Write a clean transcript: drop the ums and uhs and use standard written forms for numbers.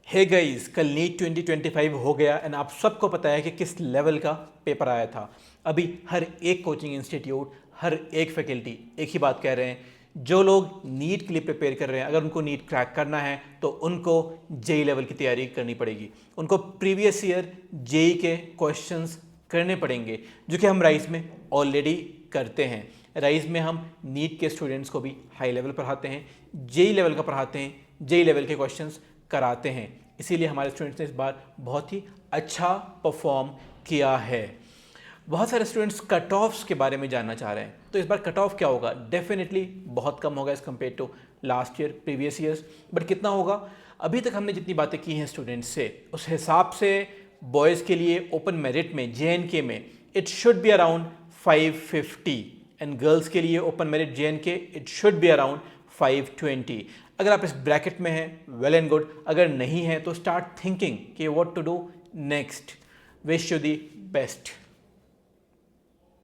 Hey guys, कल NEET 2025 हो गया एंड आप सबको पता है कि किस लेवल का पेपर आया था। अभी हर एक कोचिंग इंस्टीट्यूट, हर एक फैकल्टी एक ही बात कह रहे हैं, जो लोग नीट के लिए प्रिपेयर कर रहे हैं, अगर उनको नीट क्रैक करना है तो उनको जेई लेवल की तैयारी करनी पड़ेगी। उनको प्रीवियस ईयर जेई के क्वेश्चंस करने पड़ेंगे, जो कि हम राइज में ऑलरेडी करते हैं। राइज में हम नीट के स्टूडेंट्स को भी हाई लेवल पढ़ाते हैं, जेई लेवल का पढ़ाते हैं, जेई लेवल के क्वेश्चंस कराते हैं। इसीलिए हमारे स्टूडेंट्स ने इस बार बहुत ही अच्छा परफॉर्म किया है। बहुत सारे स्टूडेंट्स कट ऑफ्स के बारे में जानना चाह रहे हैं, तो इस बार कट ऑफ क्या होगा? डेफिनेटली बहुत कम होगा as compare to last year, previous years. But कितना होगा? अभी तक हमने जितनी बातें की हैं स्टूडेंट्स से, उस हिसाब से बॉयज़ के लिए ओपन मेरिट में JNK में it should be around 550 and girls के लिए open merit JNK it should be around 520। अगर आप इस ब्रैकेट में हैं, वेल एंड गुड। अगर नहीं है तो स्टार्ट थिंकिंग कि what to do next. Wish you the best.